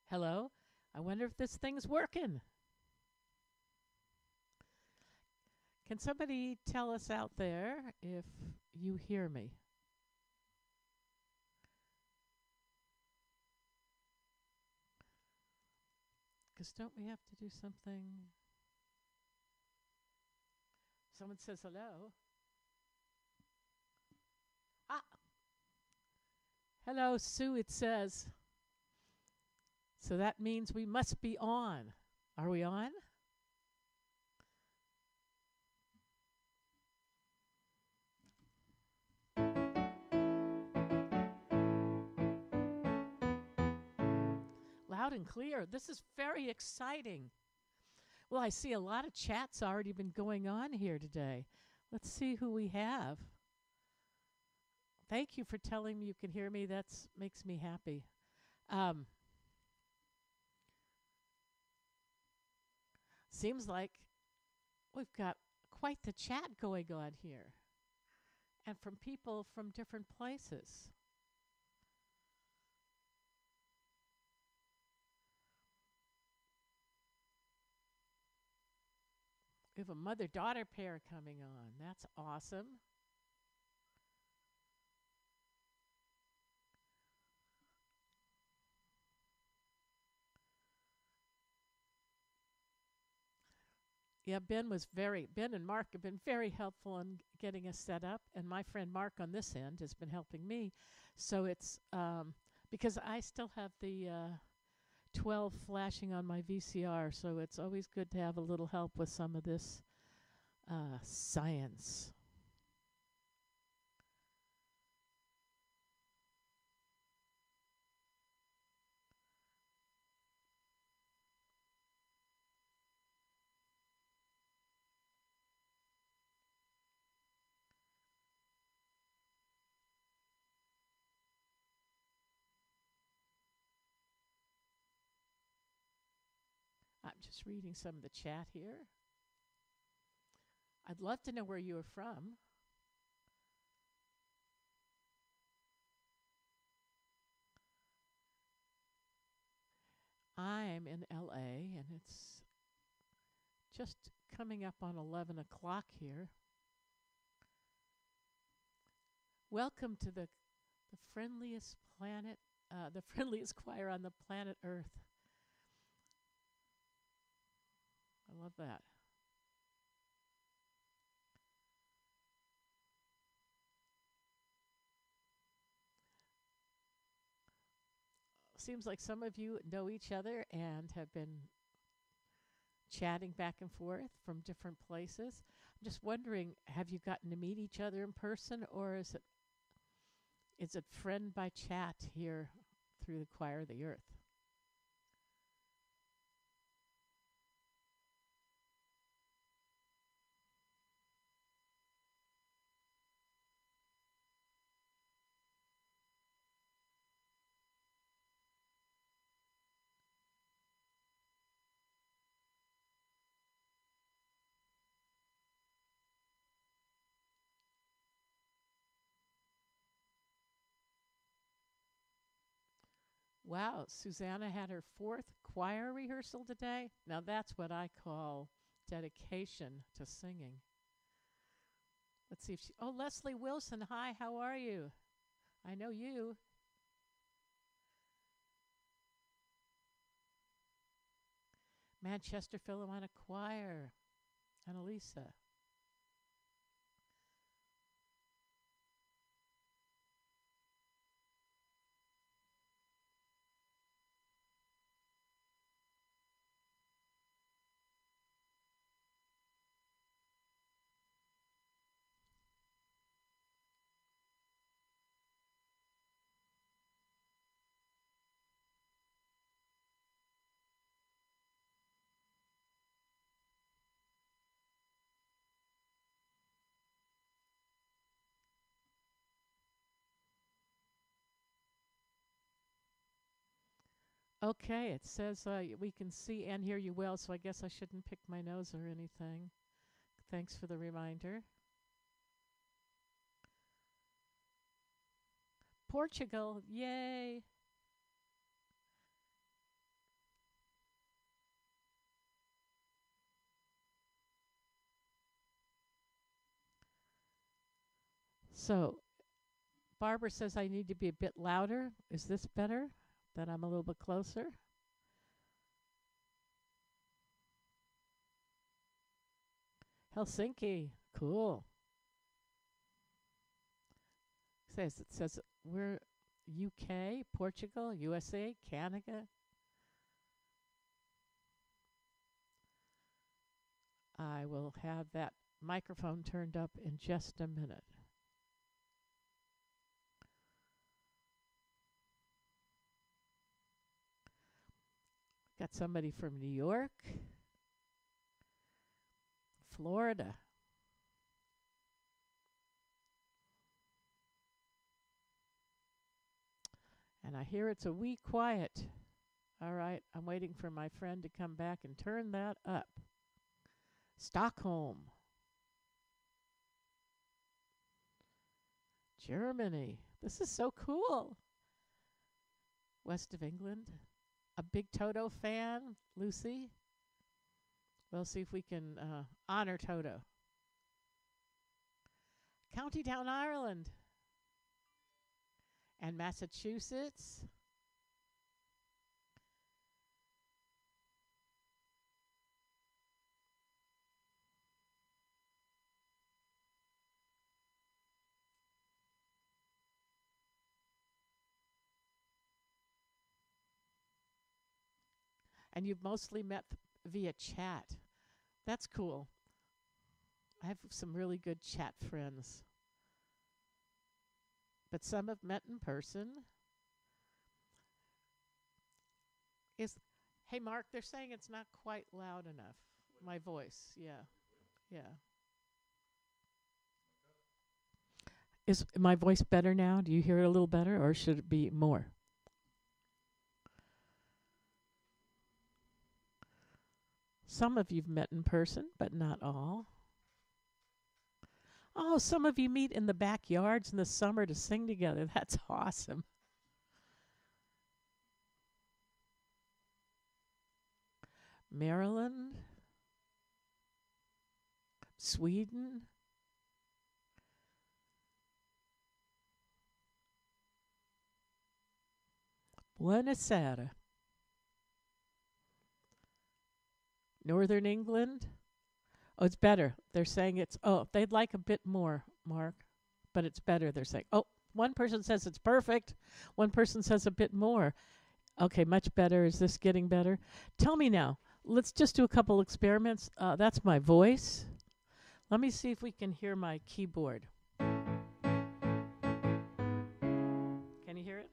Hello? I wonder if this thing's working. Can somebody tell us out there if you hear me? Because don't we have to do something? Someone says hello. Ah, hello, Sue, it says. So that means we must be on. Are we on? Loud and clear. This is very exciting. Well, I see a lot of chats already been going on here today. Let's see who we have. Thank you for telling me you can hear me. That makes me happy. Um, Seems like we've got quite the chat going on here, and from people from different places. We have a mother daughter pair coming on. That's awesome. Yeah, Ben and Mark have been very helpful in getting us set up, and my friend Mark on this end has been helping me. So it's because I still have the 12 flashing on my VCR, so it's always good to have a little help with some of this science. I'm just reading some of the chat here. I'd love to know where you are from. I'm in LA, and it's just coming up on 11 o'clock here. Welcome to the friendliest planet, the friendliest choir on the planet Earth. I love that. Seems like some of you know each other and have been chatting back and forth from different places. I'm just wondering, have you gotten to meet each other in person, or is it friend by chat here through the Choir of the Earth? Wow, Susanna had her fourth choir rehearsal today. Now that's what I call dedication to singing. Let's see if she. Oh, Leslie Wilson. Hi, how are you? I know you. Manchester Philharmonic Choir. Annalisa. Okay, it says we can see and hear you well, so I guess I shouldn't pick my nose or anything. Thanks for the reminder. Portugal, yay! So Barbara says I need to be a bit louder. Is this better? That I'm a little bit closer? Helsinki. Cool. It says we're UK, Portugal, USA, Canada. I will have that microphone turned up in just a minute. Got somebody from New York, Florida. And I hear it's a wee quiet. All right, I'm waiting for my friend to come back and turn that up. Stockholm, Germany. This is so cool. West of England. A big Toto fan, Lucy. We'll see if we can honor Toto. County Down, Ireland. And Massachusetts. And you've mostly met via chat. That's cool. I have some really good chat friends. But some have met in person. Hey Mark, they're saying it's not quite loud enough. My voice, yeah. Yeah. Is my voice better now? Do you hear it a little better, or should it be more? Some of you've met in person, but not all. Oh, some of you meet in the backyards in the summer to sing together. That's awesome. Maryland, Sweden. Buonasera. Northern England. Oh, it's better. They're saying they'd like a bit more, Mark, but it's better. They're saying, one person says it's perfect. One person says a bit more. Okay, much better. Is this getting better? Tell me now. Let's just do a couple experiments. That's my voice. Let me see if we can hear my keyboard. Can you hear it?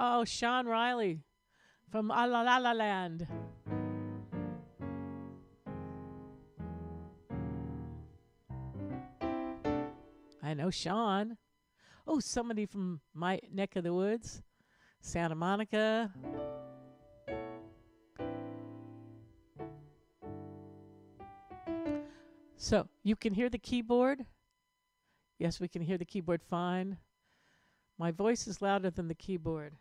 Oh, Sean Riley from La La La Land. I know Sean. Oh, somebody from my neck of the woods, Santa Monica. So you can hear the keyboard? Yes, we can hear the keyboard fine. My voice is louder than the keyboard.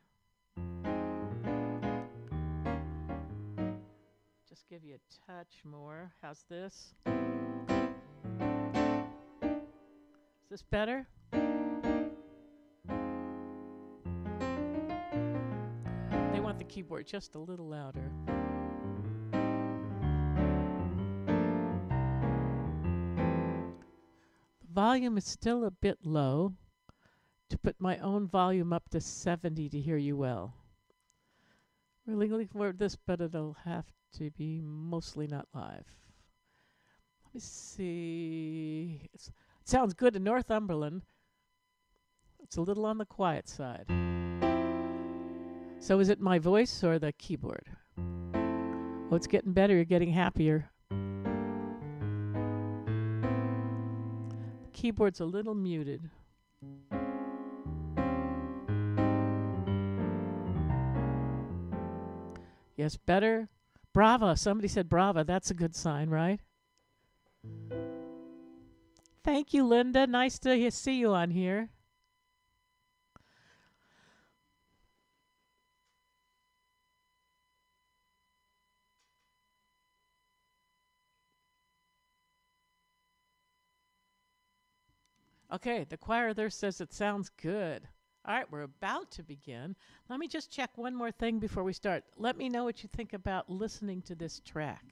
Just give you a touch more. How's this? Is this better? They want the keyboard just a little louder. The volume is still a bit low. To put my own volume up to 70 to hear you well. Really looking forward to this, but it'll have to be mostly not live. Let me see. It sounds good in Northumberland. It's a little on the quiet side. So is it my voice or the keyboard? Oh, it's getting better. You're getting happier. The keyboard's a little muted. Yes, better. Brava. Somebody said brava. That's a good sign, right? Thank you, Linda. Nice to see you on here. Okay, the choir there says it sounds good. All right, we're about to begin. Let me just check one more thing before we start. Let me know what you think about listening to this track.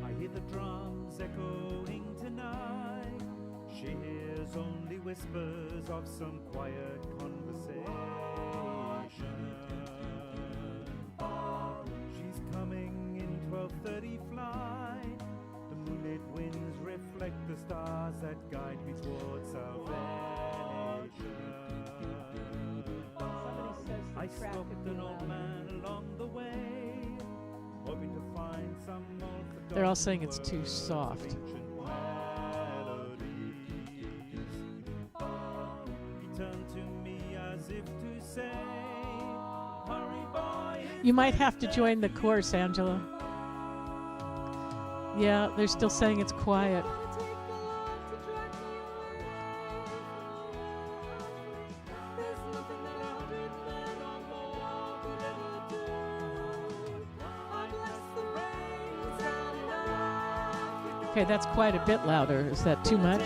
I hear the drums echoing tonight. She hears only whispers of some quiet conversation. She's coming in 12:30 flight. The moonlit winds reflect the stars that guide me towards salvation. I stopped an old man along the way, hoping to find some old They're all saying it's too soft. He turned to me as if to say, hurry boy. You might have to join the chorus, Angela. Yeah, they're still saying it's quiet. Okay, that's quite a bit louder. Is that too much?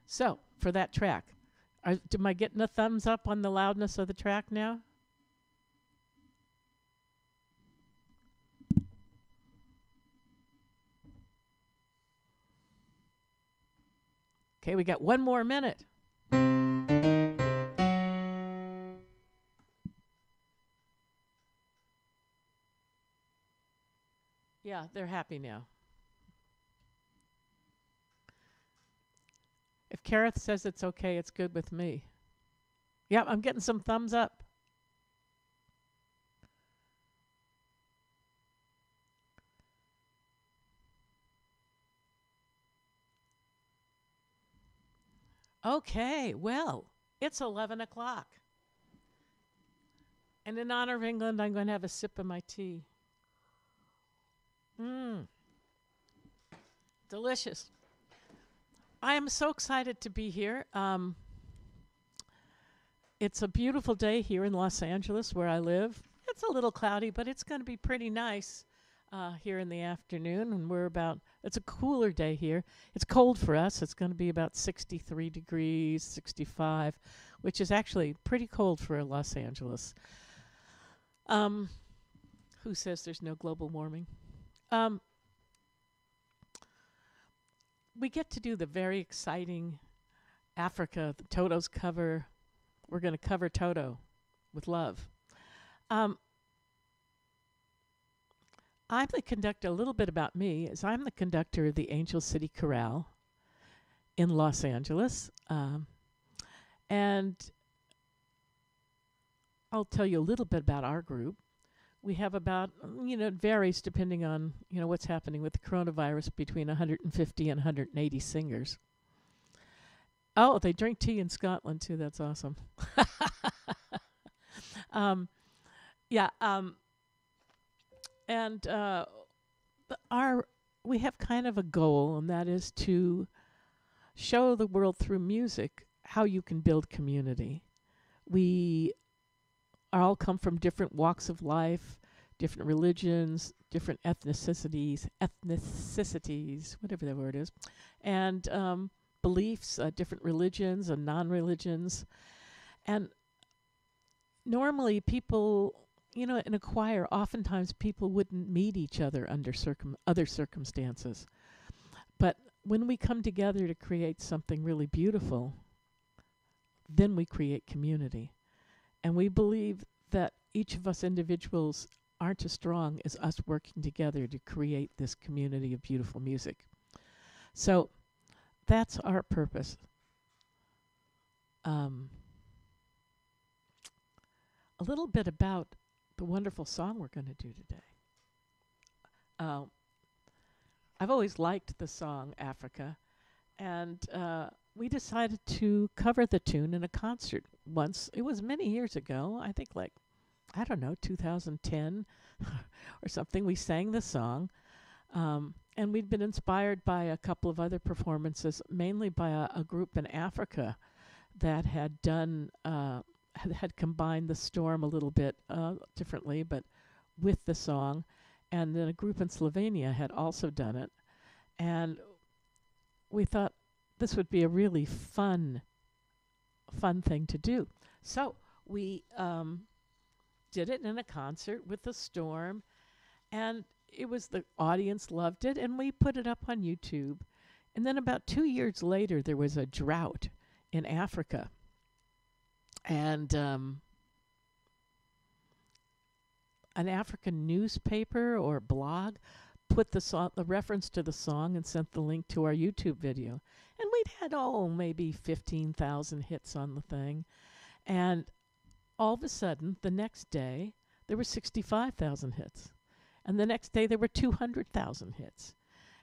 So, for that track, am I getting a thumbs up on the loudness of the track now? Okay, we got one more minute. Yeah, they're happy now. If Kareth says it's okay, it's good with me. Yeah, I'm getting some thumbs up. Okay, well, it's 11 o'clock. And in honor of England, I'm going to have a sip of my tea. Delicious. I am so excited to be here. It's a beautiful day here in Los Angeles where I live. It's a little cloudy, but it's going to be pretty nice here in the afternoon. And it's a cooler day here. It's cold for us. It's going to be about 63 degrees, 65, which is actually pretty cold for Los Angeles. Who says there's no global warming? We get to do the very exciting Africa, the Toto's cover. We're going to cover Toto with love. I'm the conductor. A little bit about me is I'm the conductor of the Angel City Chorale in Los Angeles. And I'll tell you a little bit about our group. We have about, it varies depending on, what's happening with the coronavirus, between 150 and 180 singers. Oh, they drink tea in Scotland, too. That's awesome. We have kind of a goal, and that is to show the world through music how you can build community. We all come from different walks of life, different religions, different ethnicities, whatever that word is, and beliefs, different religions and non-religions. And normally people in a choir, oftentimes people wouldn't meet each other under other circumstances. But when we come together to create something really beautiful, then we create community. And we believe that each of us individuals aren't as strong as us working together to create this community of beautiful music. So that's our purpose. A little bit about the wonderful song we're going to do today. I've always liked the song Africa, and we decided to cover the tune in a concert once. It was many years ago, I think 2010 or something. We sang the song, and we'd been inspired by a couple of other performances, mainly by a group in Africa that had done had combined the storm a little bit differently, but with the song. And then a group in Slovenia had also done it. And we thought this would be a really fun thing to do. So we did it in a concert with the storm, and the audience loved it, and we put it up on YouTube. And then about 2 years later, there was a drought in Africa. And an African newspaper or blog put the reference to the song and sent the link to our YouTube video. And we'd had, maybe 15,000 hits on the thing. And all of a sudden, the next day, there were 65,000 hits. And the next day, there were 200,000 hits.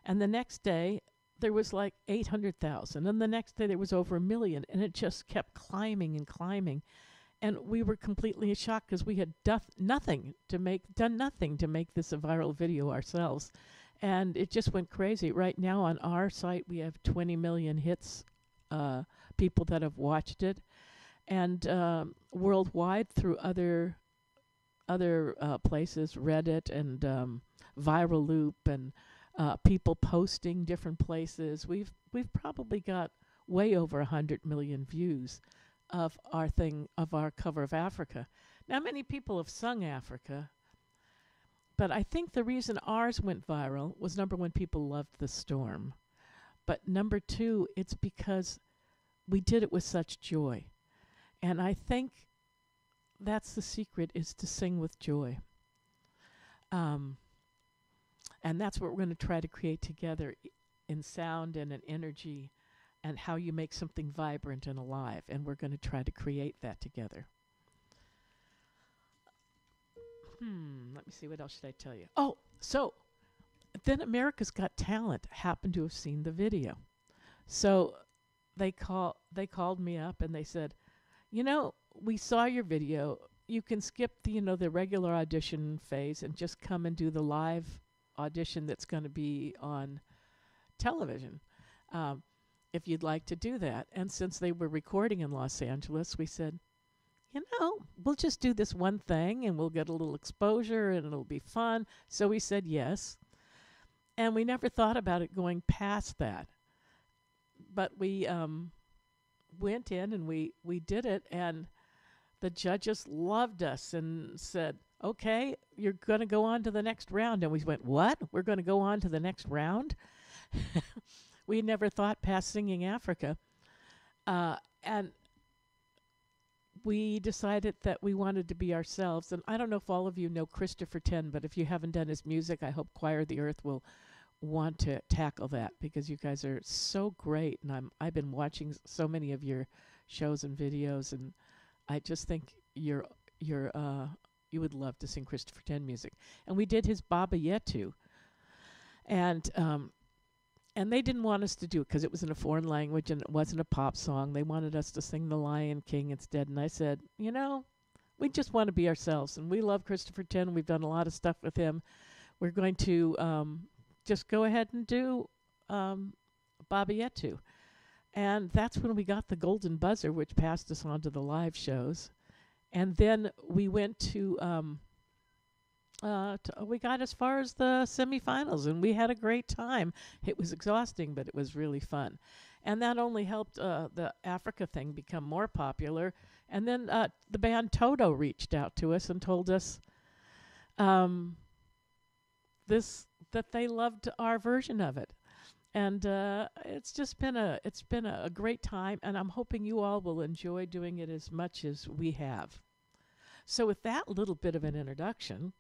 And the next day, there was 800,000. And the next day, there was over 1 million. And it just kept climbing and climbing. And we were completely shocked because we had done nothing to make this a viral video ourselves. And it just went crazy. Right now on our site, we have 20 million hits, people that have watched it. And worldwide through other places, Reddit and Viral Loop and people posting different places. We've probably got way over 100 million views of our cover of Africa. Now, many people have sung Africa, but I think the reason ours went viral was, number one, people loved the storm. But number two, it's because we did it with such joy. And I think that's the secret, is to sing with joy. And that's what we're going to try to create together in sound and in energy, and how you make something vibrant and alive. And we're going to try to create that together. Let me see, what else should I tell you? Oh, so then America's Got Talent happened to have seen the video. So they called me up and they said, we saw your video. You can skip the regular audition phase and just come and do the live audition that's going to be on television. If you'd like to do that. And since they were recording in Los Angeles, we said, we'll just do this one thing and we'll get a little exposure and it'll be fun. So we said yes. And we never thought about it going past that. But we went in and we did it, and the judges loved us and said, okay, you're going to go on to the next round. And we went, what? We're going to go on to the next round? We never thought past singing Africa. And we decided that we wanted to be ourselves. And I don't know if all of you know Christopher Ten, but if you haven't done his music, I hope Choir of the Earth will want to tackle that, because you guys are so great. And I've been watching so many of your shows and videos, and I just think you would love to sing Christopher Ten music. And we did his Baba Yetu. And they didn't want us to do it because it was in a foreign language and it wasn't a pop song. They wanted us to sing The Lion King instead. And I said, we just want to be ourselves. And we love Christopher Ten. We've done a lot of stuff with him. We're going to just go ahead and do Baba Yetu. And that's when we got the golden buzzer, which passed us on to the live shows. And then we went to we got as far as the semifinals, and we had a great time. It was exhausting, but it was really fun. And that only helped the Africa thing become more popular. And then the band Toto reached out to us and told us, um, this that they loved our version of it. And it's been a great time, and I'm hoping you all will enjoy doing it as much as we have. So with that little bit of an introduction,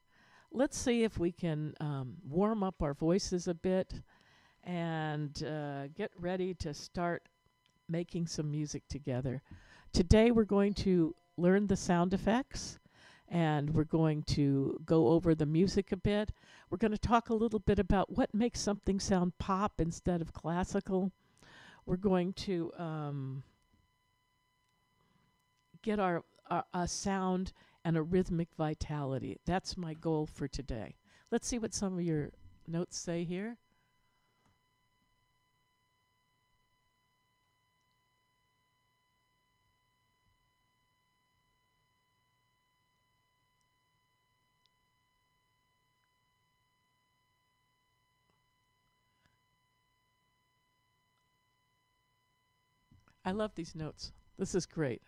let's see if we can warm up our voices a bit and get ready to start making some music together. Today we're going to learn the sound effects, and we're going to go over the music a bit. We're going to talk a little bit about what makes something sound pop instead of classical. We're going to get our a sound and a rhythmic vitality. That's my goal for today. Let's see what some of your notes say here. I love these notes. This is great.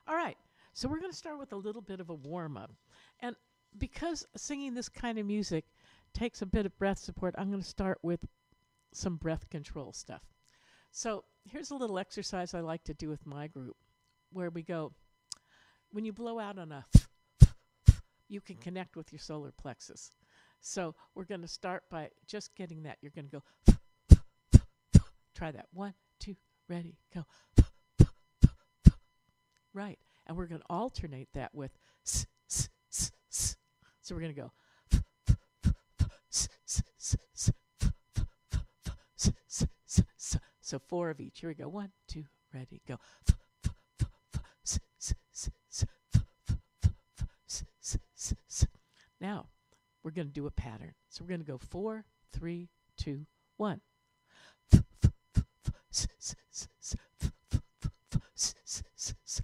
All right, so we're going to start with a little bit of a warm up. And because singing this kind of music takes a bit of breath support, I'm going to start with some breath control stuff. So here's a little exercise I like to do with my group where we go, when you blow out on a, you can connect with your solar plexus. So we're going to start by just getting that. You're going to go, try that. 1, 2, ready, go. Right. And we're going to alternate that with s, s, s, s. So we're going to go s, s, s, s, s, s, s, s. So 4 of each. Here we go. 1, 2, ready, go. S, s, s, s, s, s, s, s. Now we're going to do a pattern. So we're going to go 4, 3, 2, 1. S, s, s, s, s, s, s, s.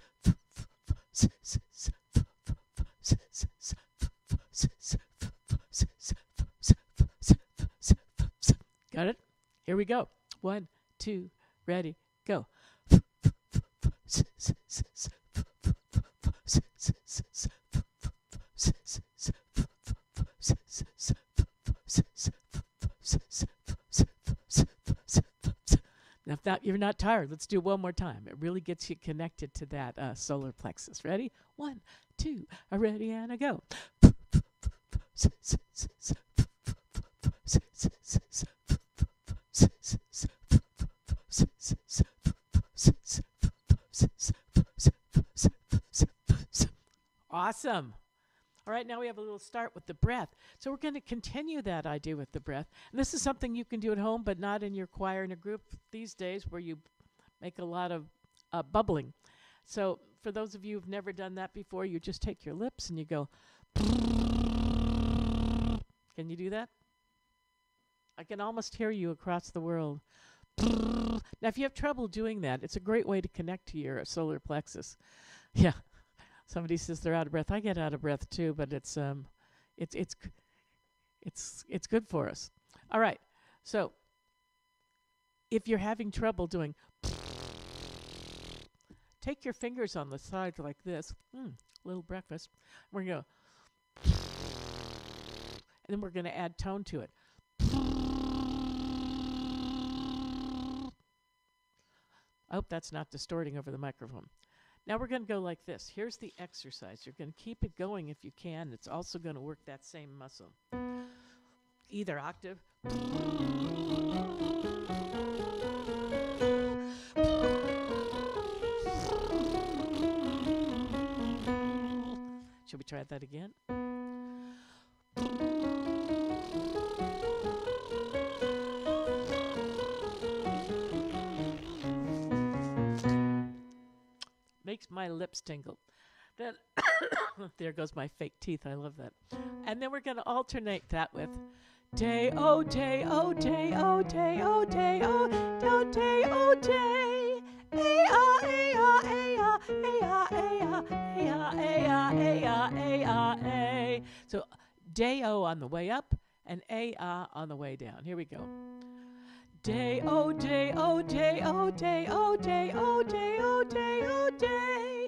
Got it? Here we go. 1, 2, ready, go. Now, if you're not tired, let's do it one more time. It really gets you connected to that solar plexus. Ready? 1, 2, ready, and a go. Awesome. All right, now we have a little start with the breath. So we're going to continue that idea with the breath. And this is something you can do at home, but not in your choir in a group these days where you make a lot of bubbling. So for those of you who've never done that before, you just take your lips and you go. Can you do that? I can almost hear you across the world. Now, if you have trouble doing that, it's a great way to connect to your solar plexus. Yeah. Somebody says they're out of breath. I get out of breath too, but it's good for us. All right. So if you're having trouble doing, take your fingers on the side like this. Little breakfast. We're going to go, and then we're going to add tone to it. I hope that's not distorting over the microphone. Now we're going to go like this. Here's the exercise. You're going to keep it going if you can. It's also going to work that same muscle. Either octave. Should we try that again? Makes my lips tingle. Then there goes my fake teeth. I love that. And then we're going to alternate that with day oh day oh day oh day oh day oh day oh day a ah a ah a ah a ah a ah a ah a ah a ah a. So day oh on the way up and a ah on the way down. Here we go. Day oh day oh day oh day oh day oh day oh day oh day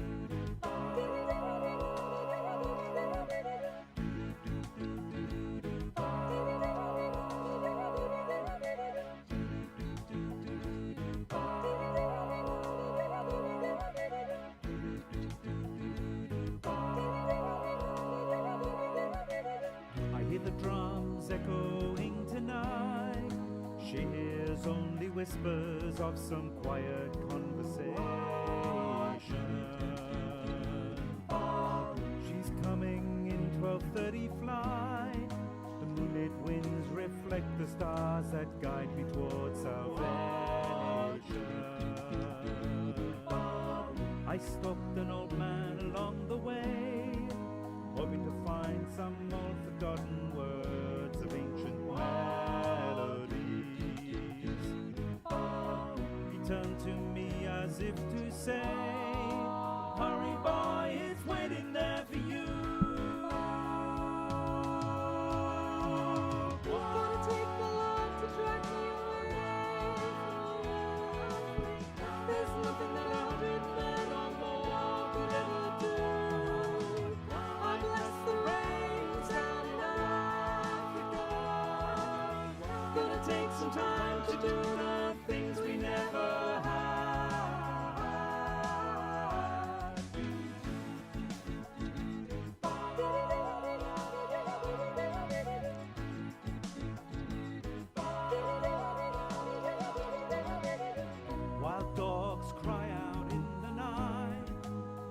the drums echoing tonight. She hears only whispers of some quiet conversation. She's coming in 12:30 flight. The moonlit winds reflect the stars that guide me towards salvation. I stopped an old man along the way, hoping to find some old forgotten words of ancient melodies. He turned to me as if to say, hurry boy, it's waiting there for you. Gonna take the love to drag me away from you. There's nothing that 100 men or more could ever do. I bless the rains down in Africa. Gonna take some time to do the things we never had. Wild dogs cry out in the night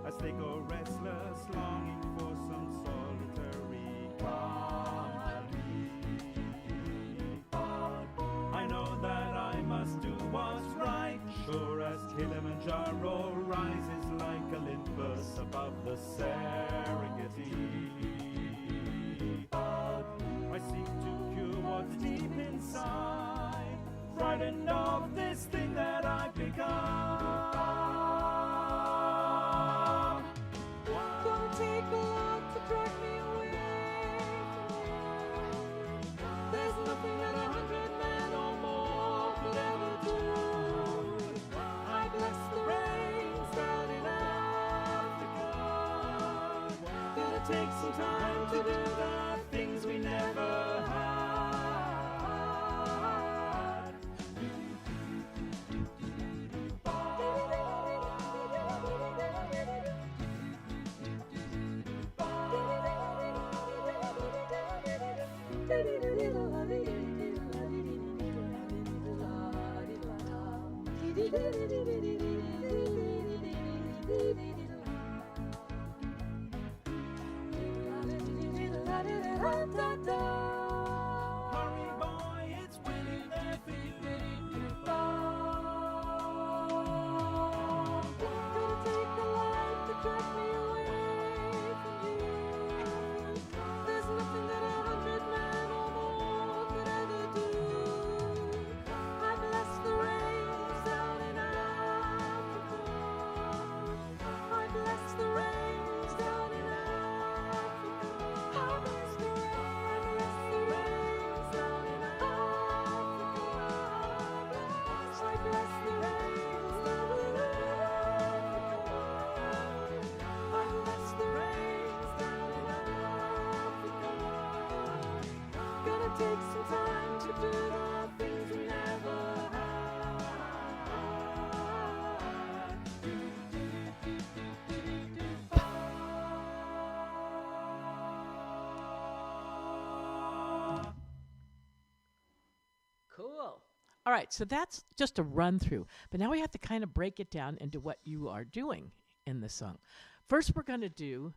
as they go restless, longing for some solitary company. I know that I must do what's right, sure as Kilimanjaro rises like Olympus above the Serengeti. I seek to cure what's deep inside, frightened of this thing that I've become. Gonna take a lot to drag me away from you. There's nothing that 100 men or more could ever do. I bless the rains down in Africa. Gonna take some time to do the things we never had. Hurry boy, it's waiting there for you. Gonna take a life to drag me away from you. There's nothing that 100 men or more could ever do. I bless the rains down in Africa. I bless the rains down in Africa. I bless the rains down in Africa. I bless the rains down in Africa. I bless the rains down in Africa. Gonna take some time to do the things we never had. Cool. All right, so that's just a run through. But now we have to kind of break it down into what you are doing in the song. First, we're going to do,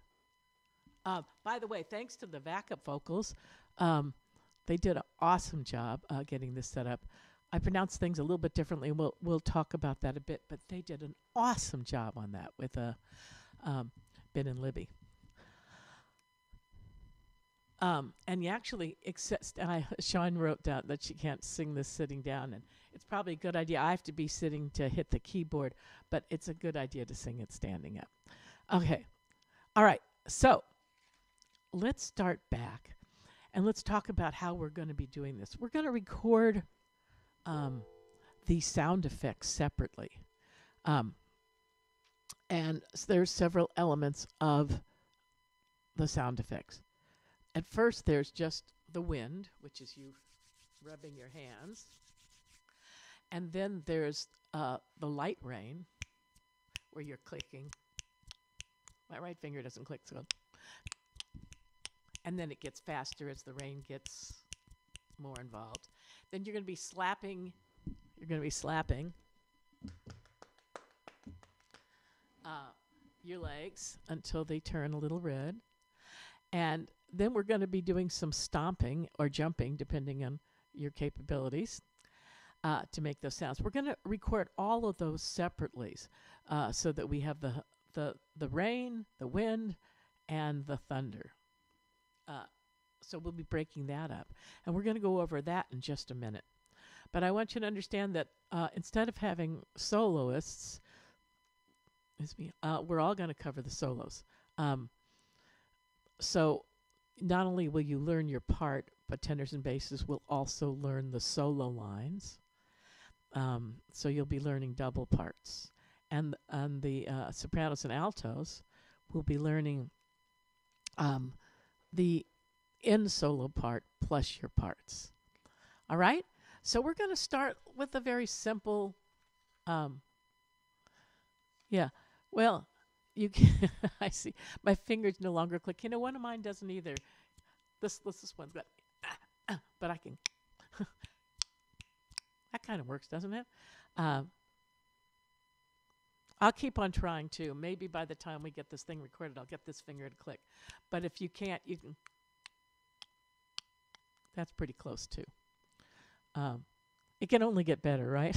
by the way, thanks to the backup vocals, they did an awesome job getting this set up. I pronounce things a little bit differently. We'll talk about that a bit, but they did an awesome job on that with Ben and Libby. And you actually, Sean wrote down that she can't sing this sitting down, and it's probably a good idea. I have to be sitting to hit the keyboard, but it's a good idea to sing it standing up. Okay. All right. So let's start back, and let's talk about how we're going to be doing this. We're going to record the sound effects separately. And there's several elements of the sound effects. At first, there's just the wind, which is you rubbing your hands. And then there's the light rain, where you're clicking. My right finger doesn't click, so. And then it gets faster as the rain gets more involved. Then you're going to be slapping. You're going to be slapping your legs until they turn a little red. And then we're going to be doing some stomping or jumping, depending on your capabilities, to make those sounds. We're going to record all of those separately so that we have the rain, the wind, and the thunder. So we'll be breaking that up. And we're going to go over that in just a minute. But I want you to understand that instead of having soloists, we're all going to cover the solos. So not only will you learn your part, but tenors and basses will also learn the solo lines. So you'll be learning double parts. And the sopranos and altos will be learning the in solo part plus your parts. All right? So we're going to start with a very simple, well, you can I see my fingers no longer click. You know, one of mine doesn't either. This one's got, but I can. That kind of works, doesn't it? I'll keep on trying too. Maybe by the time we get this thing recorded, I'll get this finger to click. But if you can't, you can. That's pretty close too. It can only get better, right?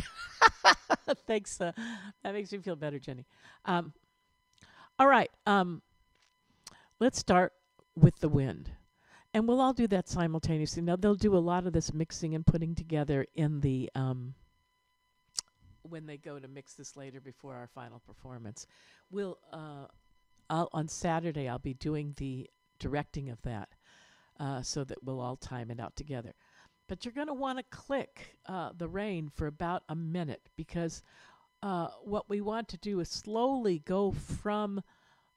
Thanks. That makes me feel better, Jenny. All right. Let's start with the wind. And we'll all do that simultaneously. Now, they'll do a lot of this mixing and putting together in the when they go to mix this later before our final performance. On Saturday, I'll be doing the directing of that so that we'll all time it out together. But you're going to want to click the rain for about a minute because what we want to do is slowly go from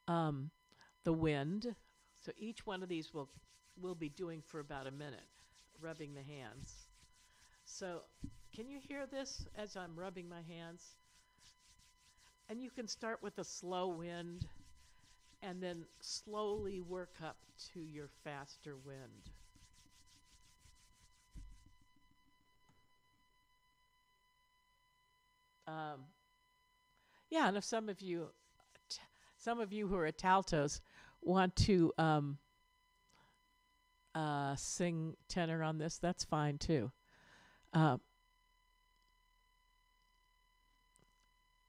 the wind. So each one of these we'll be doing for about a minute, rubbing the hands. So can you hear this as I'm rubbing my hands? And you can start with a slow wind and then slowly work up to your faster wind. And if some of you who are altos want to sing tenor on this, that's fine too.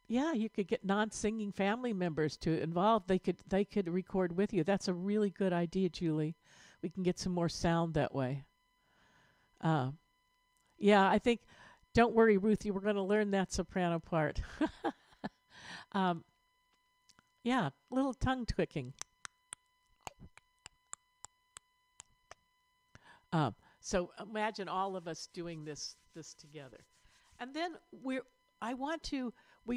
You could get non-singing family members to involve. They could record with you. That's a really good idea, Julie. We can get some more sound that way. I think. Don't worry, Ruthie. We're going to learn that soprano part. Little tongue twicking. So imagine all of us doing this together. And then we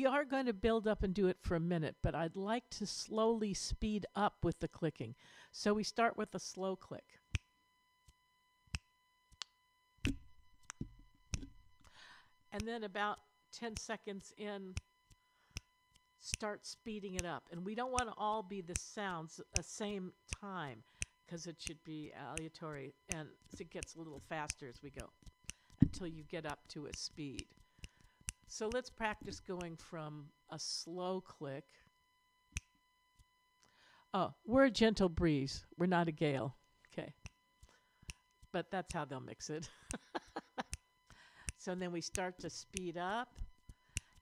are going to build up and do it for a minute, but I'd like to slowly speed up with the clicking. So we start with a slow click. And then about 10 seconds in, start speeding it up. And we don't want to all be the sounds at the same time because it should be aleatory and it gets a little faster as we go until you get up to a speed. So let's practice going from a slow click. Oh, we're a gentle breeze. We're not a gale. Okay. But that's how they'll mix it. So then we start to speed up,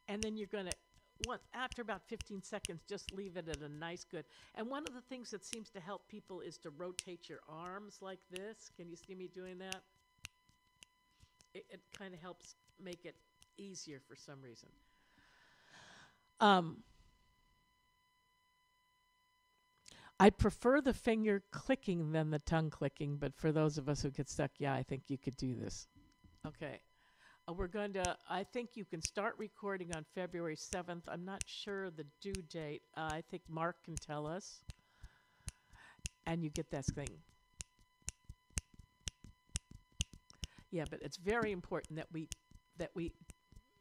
and then you're going to, after about 15 seconds, just leave it at a nice good. And one of the things that seems to help people is to rotate your arms like this. Can you see me doing that? It kind of helps make it easier for some reason. I prefer the finger clicking than the tongue clicking, but for those of us who get stuck, I think you could do this. Okay. I think you can start recording on February 7th. I'm not sure the due date. I think Mark can tell us. And you get that thing. But it's very important that we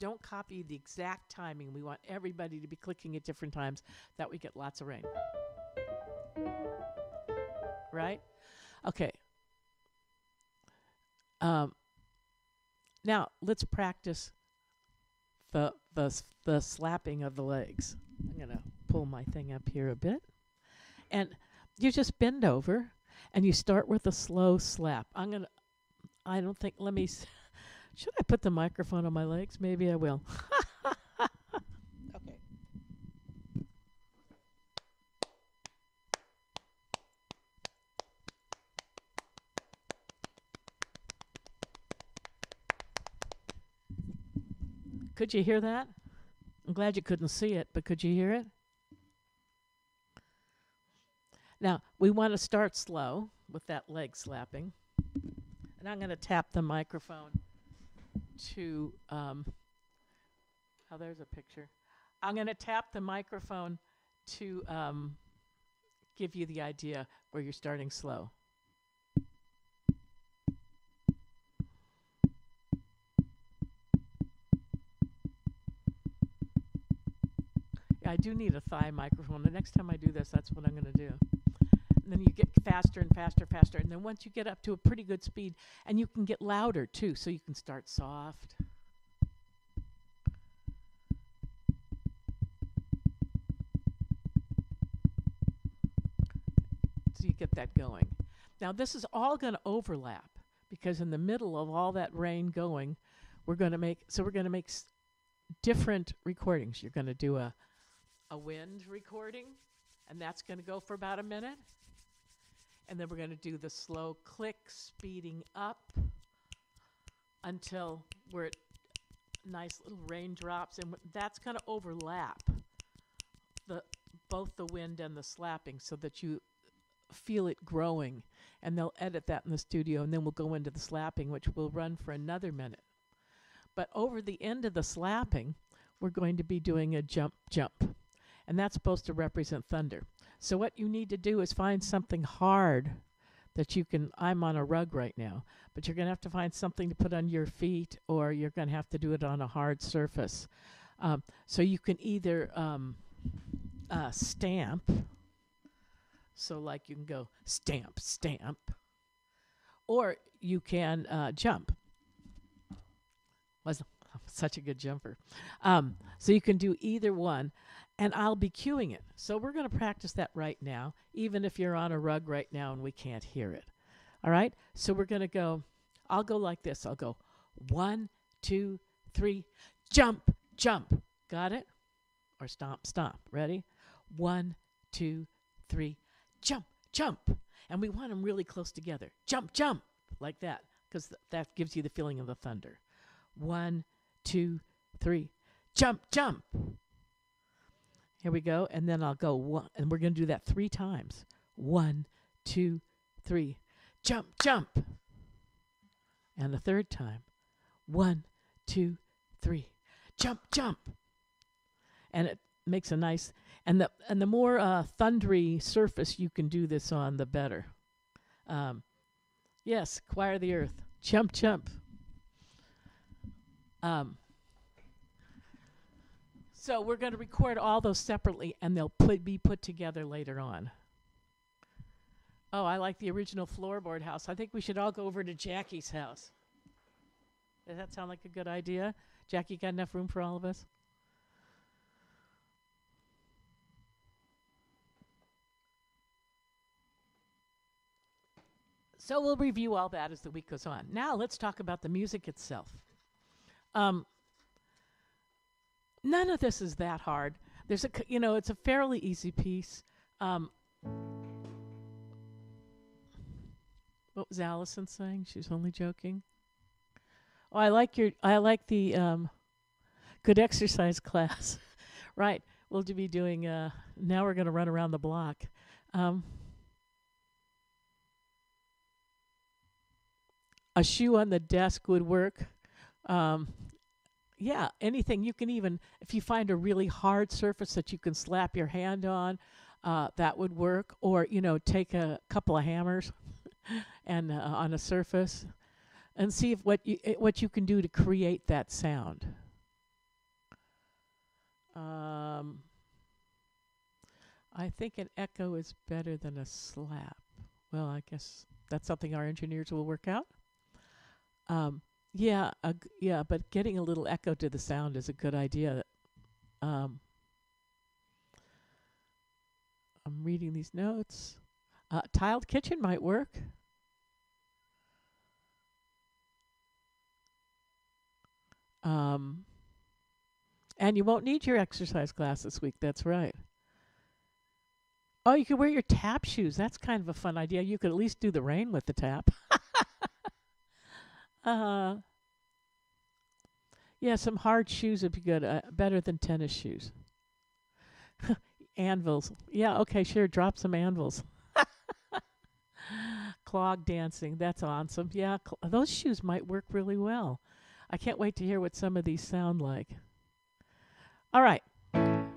don't copy the exact timing. We want everybody to be clicking at different times that we get lots of rain. Right? Okay. Um, Now let's practice the slapping of the legs. I'm gonna pull my thing up here a bit, and you just bend over, and you start with a slow slap. I don't think. Let me. Should I put the microphone on my legs? Maybe I will. Okay. Could you hear that? I'm glad you couldn't see it, but could you hear it? Now, we want to start slow with that leg slapping. And I'm going to tap the microphone to, there's a picture. I'm going to tap the microphone to give you the idea where you're starting slow. I do need a thigh microphone. The next time I do this, that's what I'm going to do. And then you get faster and faster, faster. And then once you get up to a pretty good speed, and you can get louder too, so you can start soft. So you get that going. Now this is all going to overlap, because in the middle of all that rain going, we're going to make different recordings. You're going to do a wind recording, and that's going to go for about a minute. And then we're going to do the slow click speeding up until we're at nice little raindrops, and that's going to overlap both the wind and the slapping, so that you feel it growing. And they'll edit that in the studio, and then we'll go into the slapping, which will run for another minute. But over the end of the slapping, we're going to be doing a jump, jump. And that's supposed to represent thunder. So what you need to do is find something hard that you can. I'm on a rug right now, but you're going to have to find something to put on your feet, or you're going to have to do it on a hard surface. So you can either stamp. So like you can go stamp, stamp. Or you can jump. Was such a good jumper. So you can do either one. And I'll be cueing it. So we're going to practice that right now, even if you're on a rug right now and we can't hear it. All right? So we're going to go, I'll go like this. I'll go 1, 2, 3, jump, jump. Got it? Or stomp, stomp. Ready? 1, 2, 3, jump, jump. And we want them really close together. Jump, jump. Like that, because that gives you the feeling of the thunder. 1, 2, 3, jump, jump. Here we go, and then I'll go 1, and we're going to do that 3 times. 1, 2, 3, jump, jump. And the third time. 1, 2, 3, jump, jump. And it makes a nice, and the more thundery surface you can do this on, the better. Yes, choir of the earth, jump, jump. So we're going to record all those separately, and they'll be put together later on. Oh, I like the original floorboard house. I think we should all go over to Jackie's house. Does that sound like a good idea? Jackie, got enough room for all of us? So we'll review all that as the week goes on. Now let's talk about the music itself. None of this is that hard. There's it's a fairly easy piece. What was Allison saying? She was only joking. Oh, I like the good exercise class. Right. We'll be doing, now we're going to run around the block. A shoe on the desk would work. Yeah, anything. You can even, if you find a really hard surface that you can slap your hand on, that would work. Or, take a couple of hammers and on a surface and see if what you can do to create that sound. I think an echo is better than a slap. Well, I guess That's something our engineers will work out. Yeah, yeah, but getting a little echo to the sound is a good idea. Um, I'm reading these notes. Tiled kitchen might work. Um, and you won't need your exercise class this week. That's right. Oh, you could wear your tap shoes. That's kind of a fun idea. You could at least do the rain with the tap. uh, yeah, some hard shoes would be good. Better than tennis shoes. Anvils. Yeah, okay, sure. Drop some anvils. Clog dancing. That's awesome. Yeah, those shoes might work really well. I can't wait to hear what some of these sound like. All right.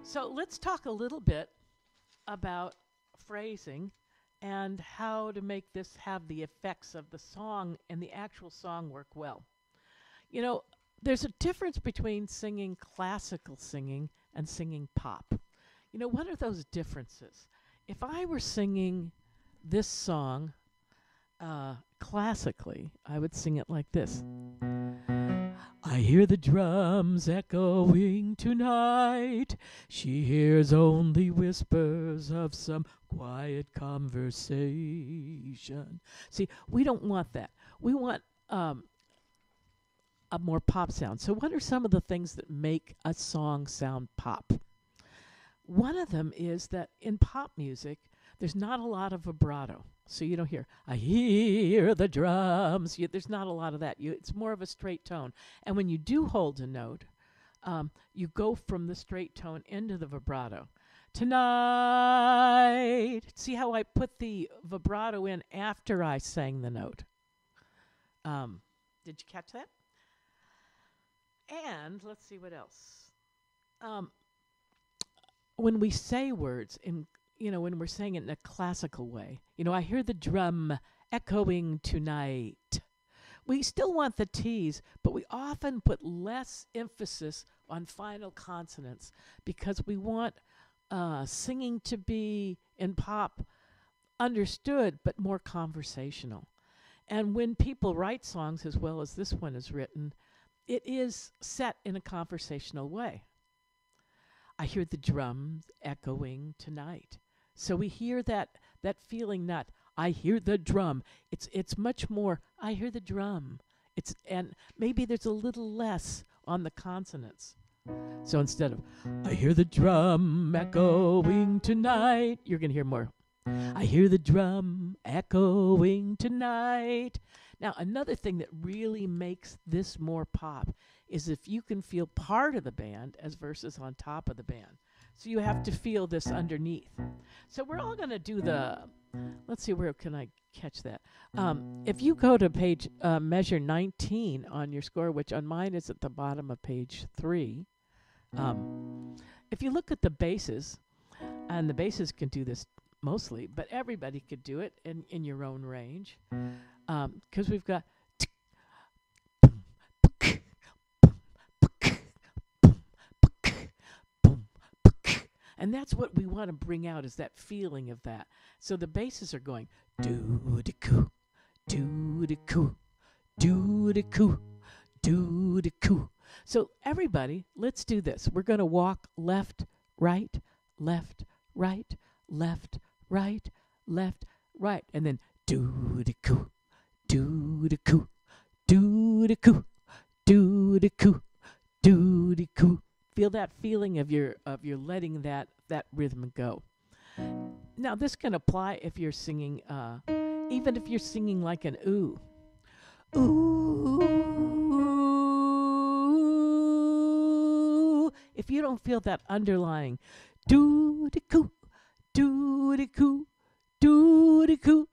So let's talk a little bit about phrasing and how to make this have the effects of the song and the actual song work well. You know, there's a difference between singing classical singing and singing pop. You know, what are those differences? If I were singing this song classically, I would sing it like this. I hear the drums echoing tonight. She hears only whispers of some quiet conversation. See, we don't want that. We want a more pop sound. So what are some of the things that make a song sound pop? One of them is that in pop music, there's not a lot of vibrato. So you don't hear, I hear the drums. There's not a lot of that. It's more of a straight tone. And when you do hold a note, you go from the straight tone into the vibrato. Tonight. See how I put the vibrato in after I sang the note? Did you catch that? And let's see what else. When we say words when we're saying it in a classical way, I hear the drum echoing tonight. We still want the T's, but we often put less emphasis on final consonants because we want singing to be in pop understood, but more conversational. And when people write songs as well as this one is written, it is set in a conversational way. I hear the drums echoing tonight. So we hear that feeling, not I hear the drum. It's much more I hear the drum. And maybe there's a little less on the consonants. So instead of I hear the drum echoing tonight, you're going to hear more. I hear the drum echoing tonight. Now, another thing that really makes this more pop is if you can feel part of the band as versus on top of the band. So you have to feel this underneath. So we're all going to do let's see, where can I catch that? If you go to page measure 19 on your score, which on mine is at the bottom of page 3, if you look at the basses, and the basses can do this mostly, but everybody could do it in your own range. Because we've got and that's what we want to bring out, is that feeling of that. So the basses are going do-de-coo, do-de-coo, do-de-coo, do-de-coo. So everybody, let's do this. We're going to walk left, right, left, right, left, right, left, right, and then do-de-coo, do-de-coo, do-de-coo, do-de-coo, do-de-coo. Feel that feeling of your letting that rhythm go. Now this can apply if you're singing, even if you're singing like an ooh. Ooh. If you don't feel that underlying doo-de-coo, doo-de-coo, doo-de-coo,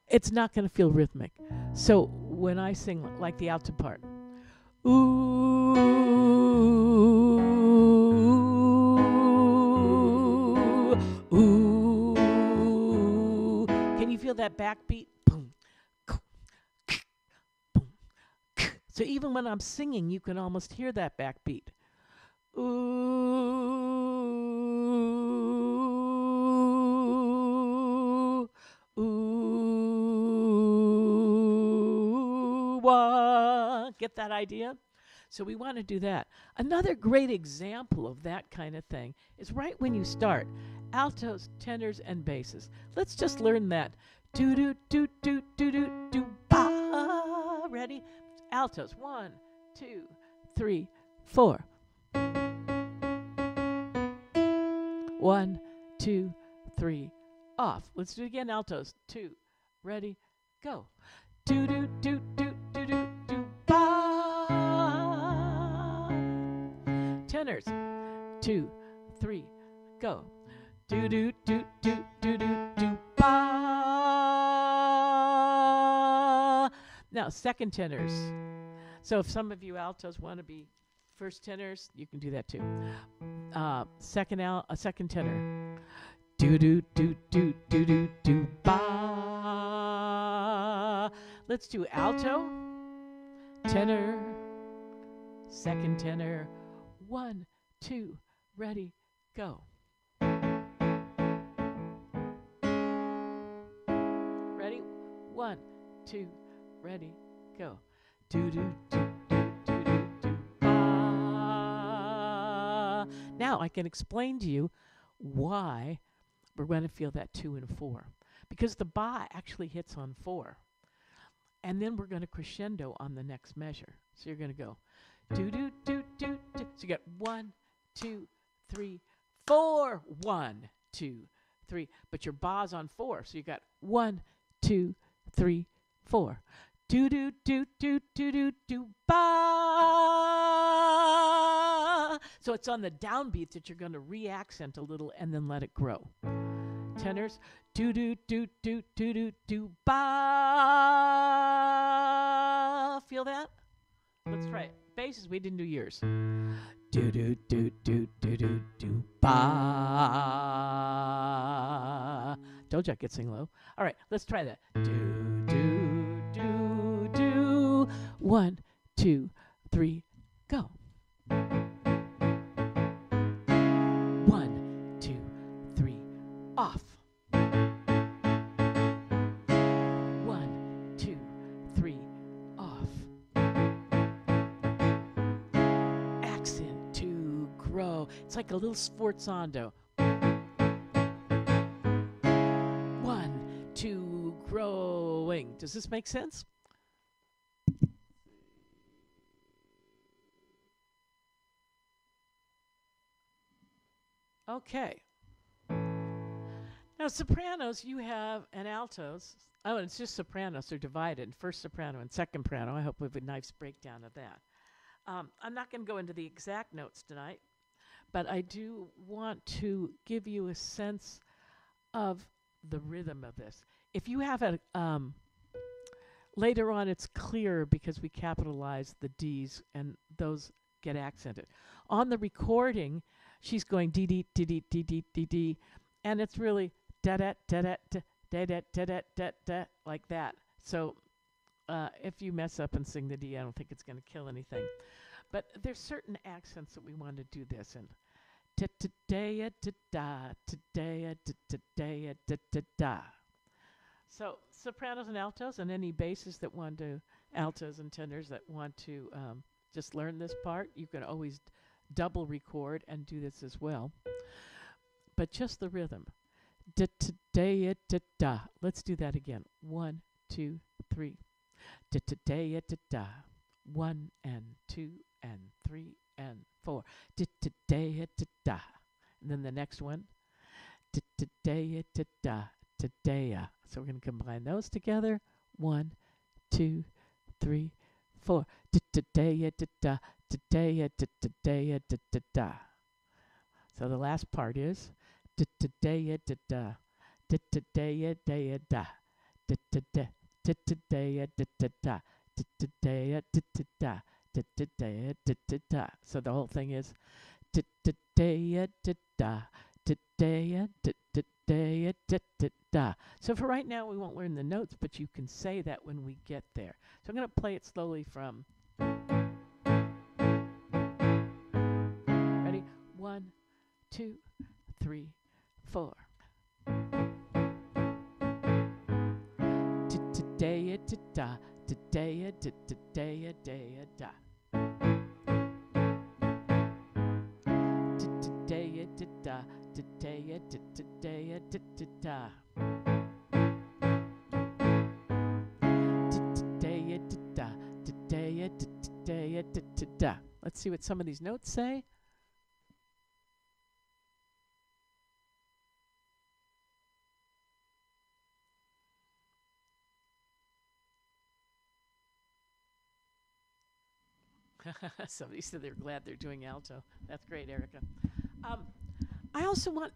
it's not going to feel rhythmic. So when I sing like the alto part, ooh, ooh, can you feel that backbeat? Boom, boom. So even when I'm singing, you can almost hear that backbeat. Ooh, ooh. 1. Get that idea? So we want to do that. Another great example of that kind of thing is right when you start. Altos, tenors, and basses. Let's just learn that. Do do do do do do do ba. Ready? Altos. 1, 2, 3, 4. 1, 2, 3. Off. Let's do it again. Altos. 2. Ready? Go. Do do do do do do do ba. Tenors. 2, 3. Go. Do do do do do do do ba. Now second tenors. So if some of you altos want to be first tenors, you can do that too. Second tenor. Do do do do do do do ba. Let's do alto, tenor, second tenor. 1, 2, ready, go. Ready? 1, 2, ready, go. Do do do do do do do ba. Now I can explain to you why we're going to feel that 2 and 4, because the ba actually hits on 4, and then we're going to crescendo on the next measure. So you're going to go do do do do do. So you get 1, 2, 3, 4. 1, 2, 3. But your ba's on 4, so you got 1, 2, 3, 4. Do do do do do do do ba. So it's on the downbeat that you're going to re-accent a little and then let it grow. Tenors, do do do do do do do ba. Feel that? Let's try it. Basses, we didn't do yours. Do do do do do do do ba. Told you I could sing low. All right, let's try that. Do do do do. 1, 2, 3, go. 1, 2, 3, off. 1, 2, 3, off. Accent to grow. It's like a little sforzando. 1, 2, growing. Does this make sense? Okay. Now, sopranos, you have, and altos. Oh, and it's just sopranos. They're divided. First soprano and second soprano. I hope we have a nice breakdown of that. I'm not going to go into the exact notes tonight, but I do want to give you a sense of the rhythm of this. If you have a, later on it's clearer because we capitalize the D's and those get accented. On the recording, she's going dee dee dee dee dee dee dee dee, and it's really da da da da da da da da da da da like that. So if you mess up and sing the D, I don't think it's going to kill anything. But there's certain accents that we want to do this in. Da da da da da. So sopranos and altos, and any basses that want to, altos and tenors that want to just learn this part, you can always double record and do this as well. But just the rhythm. Da da da da. Let's do that again. 1, 2, 3. Da da da da. 1 and 2 and 3 and 4. Da da da da. And then the next one. Da da da da da. So we're going to combine those together. 1, 2, 3, 4. Da da da da da da da da. So the last part is da da da da da da da da da da da da da da da da da da. So the whole thing is da da da da da da da da da da. So for right now, we won't learn the notes, but you can say that when we get there. So I'm going to play it slowly from. Ready? 1, 2, 3, 4. Da da da da da da da. Da da da da da da da. Let's see what some of these notes say. Somebody said they're glad they're doing alto. That's great, Erica. I also want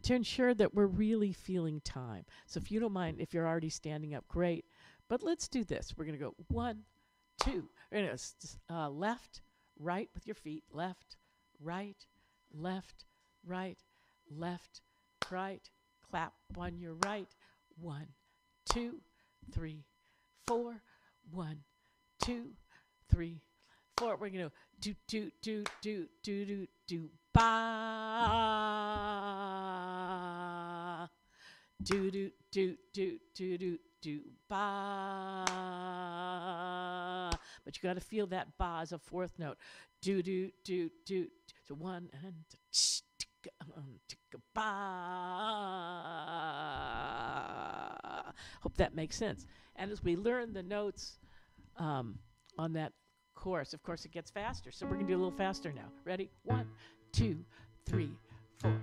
to ensure that we're really feeling time. So if you don't mind, if you're already standing up, great. But let's do this. We're going to go 1, 2. We're going to left, right with your feet. Left, right, left, right, left, right. Clap on your right. 1, 2, 3, 4. 1, 2, 3, 4. We're going to do ba. Do ba. But you got to feel that ba as a fourth note. Do. So 1 and ba. Hope that makes sense. And as we learn the notes on that chorus, of course, it gets faster. So we're going to do a little faster now. Ready? 1, 2, 3, 4.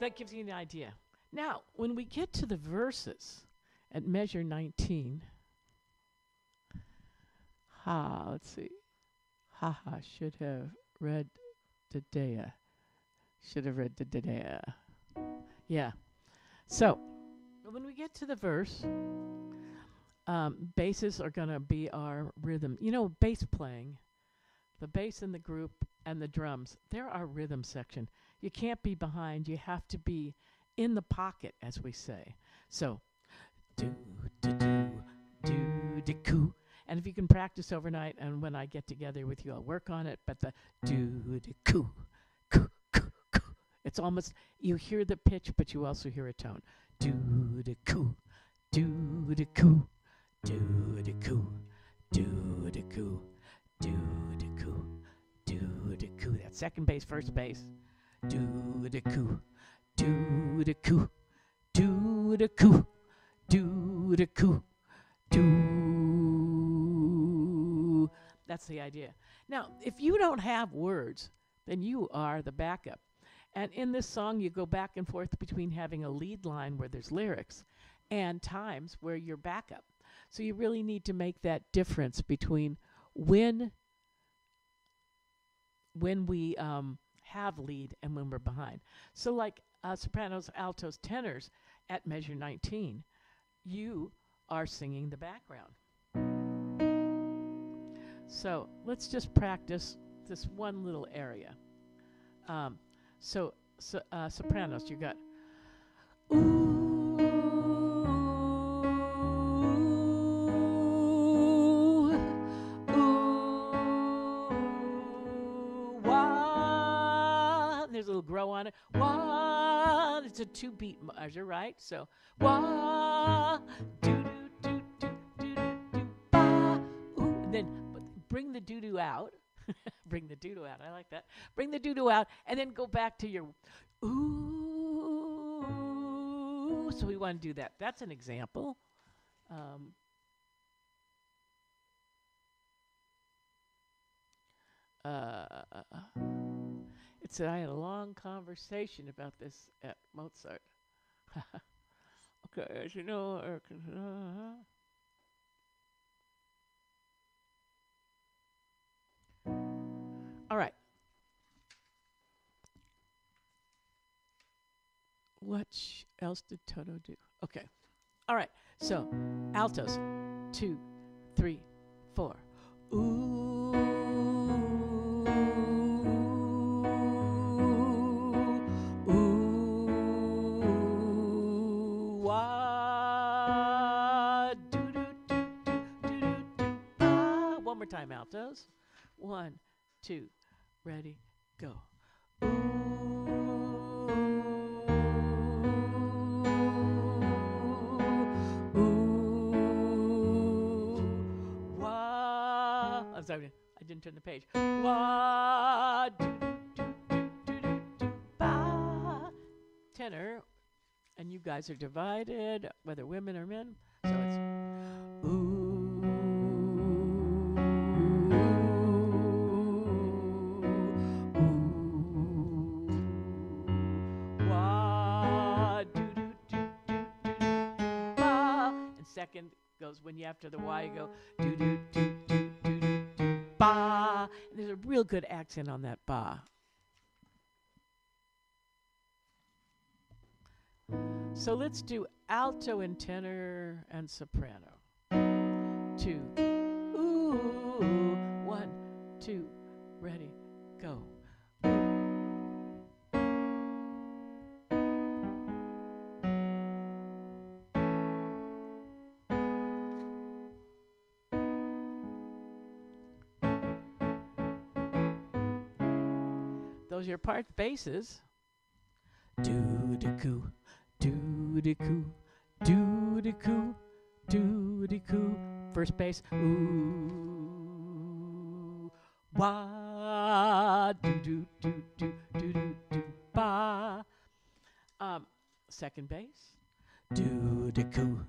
That gives you an idea. Now, when we get to the verses at measure 19, let's see. Should have read the dea. Should have read the dea. Yeah. So, when we get to the verse, basses are going to be our rhythm. You know, bass playing, the bass in the group and the drums, they're our rhythm section. You can't be behind. You have to be in the pocket, as we say. So, do, coo. And if you can practice overnight, and when I get together with you, I'll work on it. But the do, coo, coo, coo, coo. It's almost, you hear the pitch, but you also hear a tone. Do, coo, do, coo, do, coo, do, coo, do, coo, do, coo. That second bass, first bass. Do the coo, do the coo, do the coo, do the coo, do. That's the idea. Now, if you don't have words, then you are the backup. And in this song, you go back and forth between having a lead line where there's lyrics and times where you're backup. So you really need to make that difference between when we have lead and when we're behind. So like sopranos, altos, tenors at measure 19, you are singing the background. So let's just practice this one little area. Sopranos, you got ooh, wah. There's a little grow on it. Wah. It's a 2-beat measure, right? So wah, do do do do do do ba. Ooh. And then bring the doo doo out. Bring the doo-doo out. I like that. Bring the doo-doo out and then go back to your ooh. So we want to do that. That's an example. It said I had a long conversation about this at Mozart. Okay, as you know, all right. What else did Toto do? Okay. All right. So, altos. 2, 3, 4. Ooh. 1, 2, ready, go. I'm sorry, I didn't turn the page. Wah, do, do, do, do, do, do, ba. Tenor, and you guys are divided, whether women or men. So it's ooh, wah, do, do, do, do, do, do, ba. And second goes when you after the wah, you go do, do, do, do, do, do, do, ba. And there's a real good accent on that ba. So let's do alto and tenor and soprano. 2, ooh, 1, 2, ready, go. Those are your part basses. Do-de-coo, do-de-coo, do-de-coo, do-de-coo. First bass, ooh, wah, do-do-do-do-do-do-do, ba. Second bass, do-de-coo,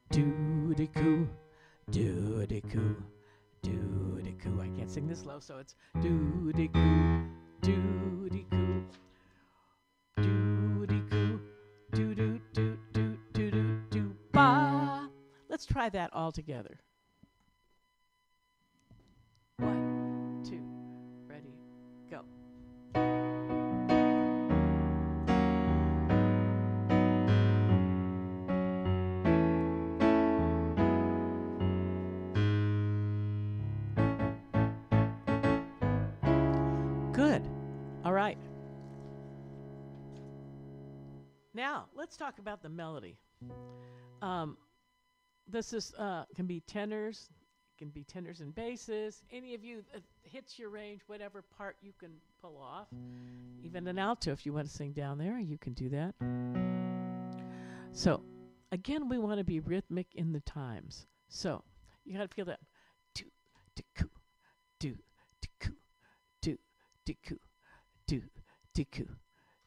do-de-coo, do-de-coo, do-de-coo. I can't sing this low, so it's do-de-coo, do-de-coo. Do-de-coo, do-do-do-do-do-do-do, ba. Let's try that all together. 1, 2, ready, go. Good. All right. Now, let's talk about the melody. This is can be tenors, can be tenors and basses. Any of you hits your range, whatever part you can pull off. Even an alto, if you want to sing down there, you can do that. So, again, we want to be rhythmic in the times. So, you got to feel that. Do, do, coo, do, do, coo, do, do, coo, do, do, coo,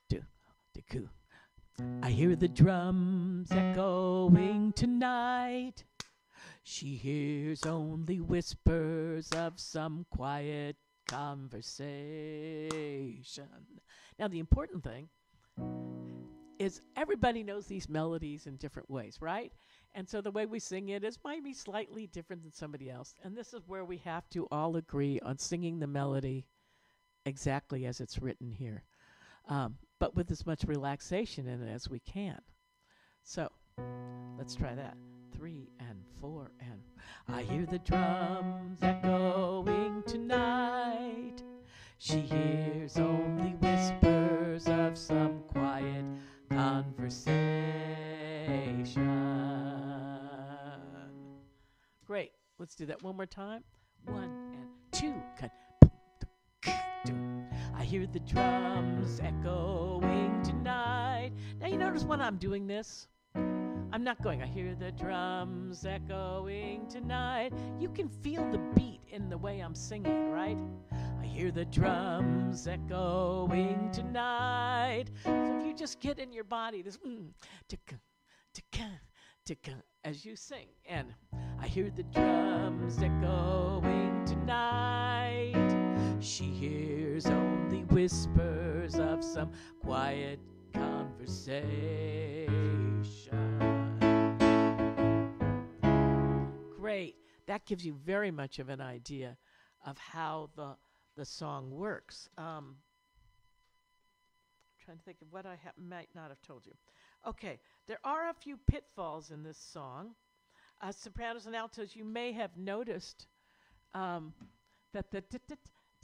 do, do, coo. I hear the drums echoing tonight. She hears only whispers of some quiet conversation. Now, the important thing is everybody knows these melodies in different ways, right? And so the way we sing it is might be slightly different than somebody else. And this is where we have to all agree on singing the melody exactly as it's written here. But with as much relaxation in it as we can. So, let's try that. 3 and 4 and I hear the drums echoing tonight. She hears only whispers of some quiet conversation. Great. Let's do that one more time. 1 and 2. I hear the drums echoing tonight. Now you notice when I'm doing this, I'm not going, I hear the drums echoing tonight. You can feel the beat in the way I'm singing, right? I hear the drums echoing tonight. So if you just get in your body, this ticka, ticka, ticka, as you sing. And I hear the drums echoing tonight. She hears only whispers of some quiet conversation. Great. That gives you very much of an idea of how the song works. Trying to think of what I might not have told you. Okay, there are a few pitfalls in this song. Sopranos and altos, you may have noticed that the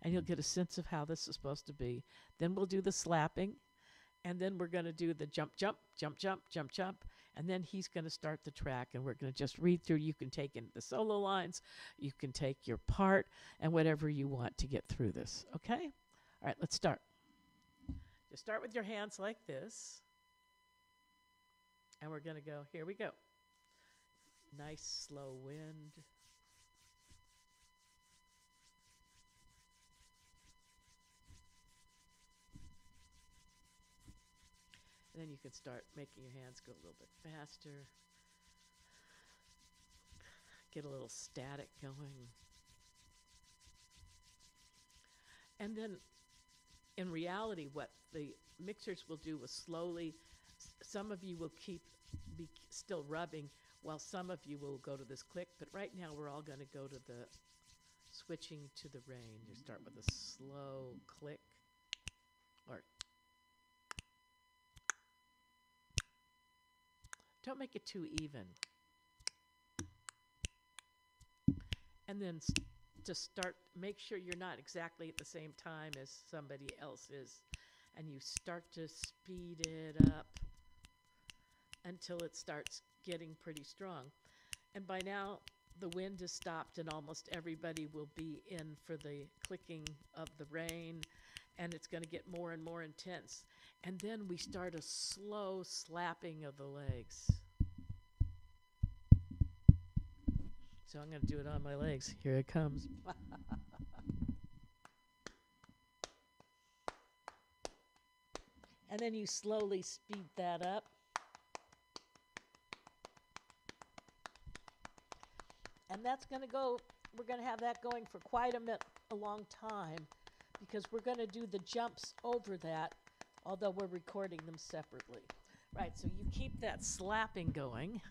and you'll get a sense of how this is supposed to be. Then we'll do the slapping, and then we're going to do the jump, jump, jump, jump, jump, jump, and then he's going to start the track, and we're going to just read through. You can take in the solo lines, you can take your part, and whatever you want to get through this, okay? All right, let's start. Just start with your hands like this, and we're going to go, here we go. Nice, slow wind. And then you can start making your hands go a little bit faster. Get a little static going. And then in reality, what the mixers will do is slowly, some of you will be still rubbing while some of you will go to this click. But right now we're all going to go to the switching to the rain. You start with a slow click or don't make it too even. And then just start, make sure you're not exactly at the same time as somebody else is. And you start to speed it up until it starts getting pretty strong. And by now, the wind has stopped and almost everybody will be in for the clicking of the rain. And it's going to get more and more intense. And then we start a slow slapping of the legs. So I'm going to do it on my legs. Here it comes. And then you slowly speed that up. And that's going to go, we're going to have that going for quite a long time because we're going to do the jumps over that, although we're recording them separately. Right, so you keep that slapping going.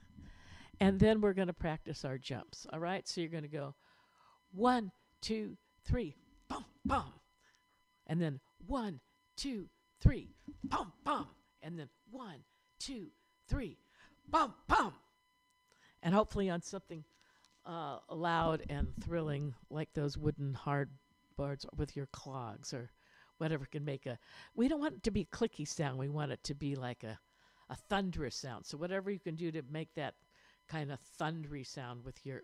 And then we're going to practice our jumps, all right? So you're going to go 1, 2, 3, bum, bum. And then 1, 2, 3, bum, bum. And then 1, 2, 3, bum, bum. And hopefully on something loud and thrilling like those wooden hard boards with your clogs or whatever can make we don't want it to be a clicky sound. We want it to be like a thunderous sound. So whatever you can do to make that kind of thundery sound with your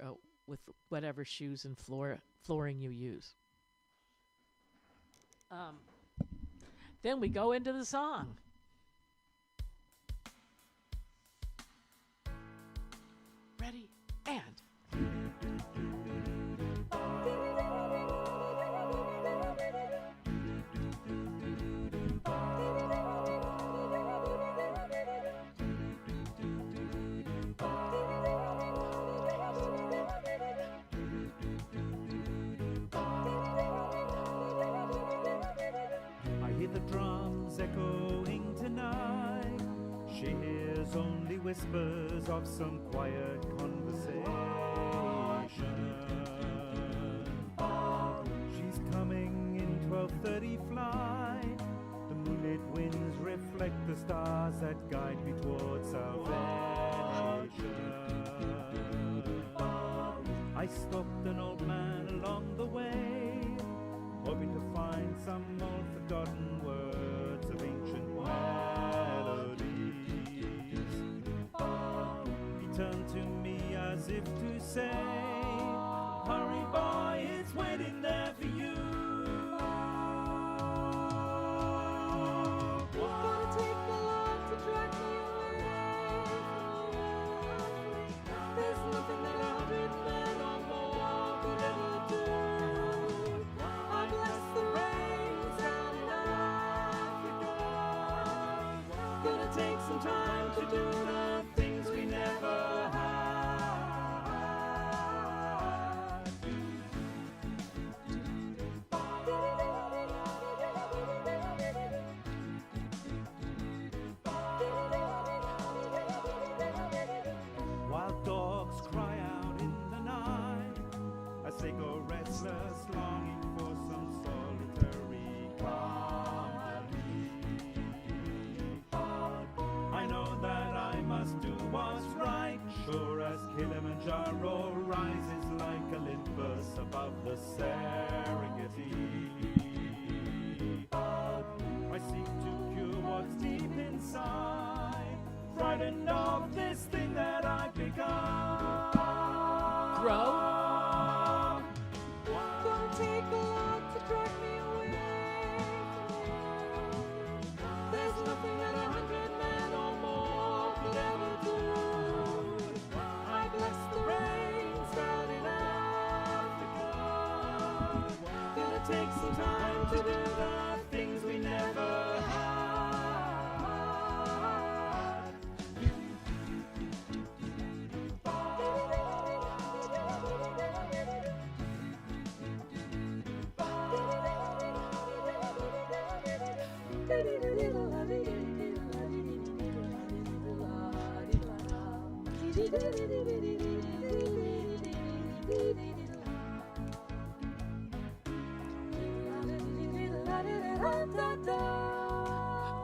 with whatever shoes and flooring you use. Then we go into the song. Ready and. Echoing tonight, she hears only whispers of some quiet conversation. She's coming in 12:30 flight. The moonlit winds reflect the stars that guide me towards salvation. I stopped an old man along the way, hoping to find some old forgotten words of ancient melodies. He turned to me as if to say, hurry boy, it's waiting there for you. Gonna take a lot to drag me away from you. There's nothing that 100 men or more could ever do. I bless the rains out in Africa. Gonna take some time to do the things we never had. Wild dogs cry out in the night as they go restless, longing for some solitary company. I know that I must do what's right, sure as Kilimanjaro rises like Olympus above the Serengeti. seek to cure what's deep inside, frightened of this thing that I've begun. Grow. Gonna take a lot to drag me away from you. There's nothing that 100 men or more could ever do. I bless the rains down in Africa. Gonna take some time to do the things we never had.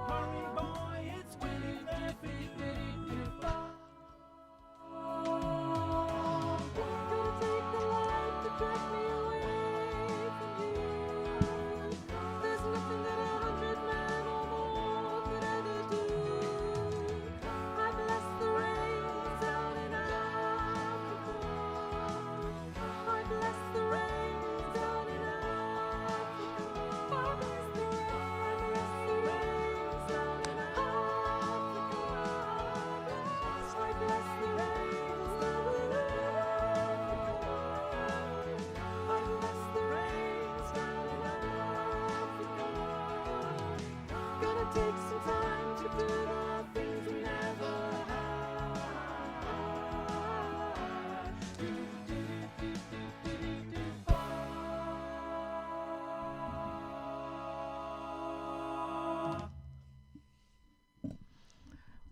Hurry, boy, it's waiting there for you. Gonna take the light to drag me away from you. There's nothing that 100 men or more could ever do. I bless the rains down in Africa. I bless the rains down in Africa. I bless the rains down in Africa. I bless the rains down in Africa. I bless the rains down in Africa. Gonna take some time to do the things we never had.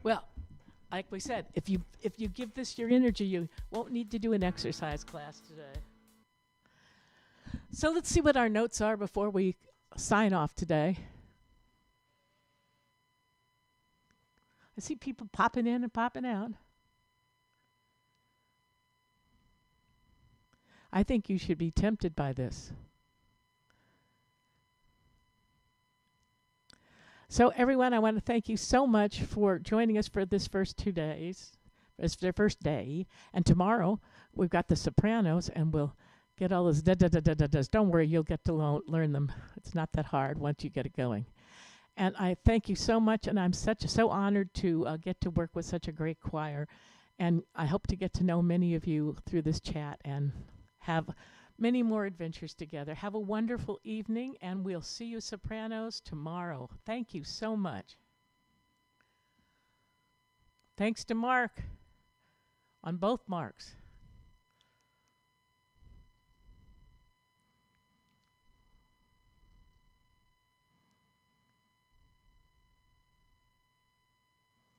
Well, like we said, if you give this your energy, you won't need to do an exercise class today. So let's see what our notes are before we sign off today. I see people popping in and popping out. I think you should be tempted by this. So everyone, I want to thank you so much for joining us for this first 2 days. It's their first day. And tomorrow, we've got the sopranos, and we'll get all those da-da-da-da-da-das. Don't worry, you'll get to learn them. It's not that hard once you get it going. And I thank you so much, and I'm so honored to get to work with such a great choir. And I hope to get to know many of you through this chat and have many more adventures together. Have a wonderful evening, and we'll see you sopranos tomorrow. Thank you so much. Thanks to Mark on both marks.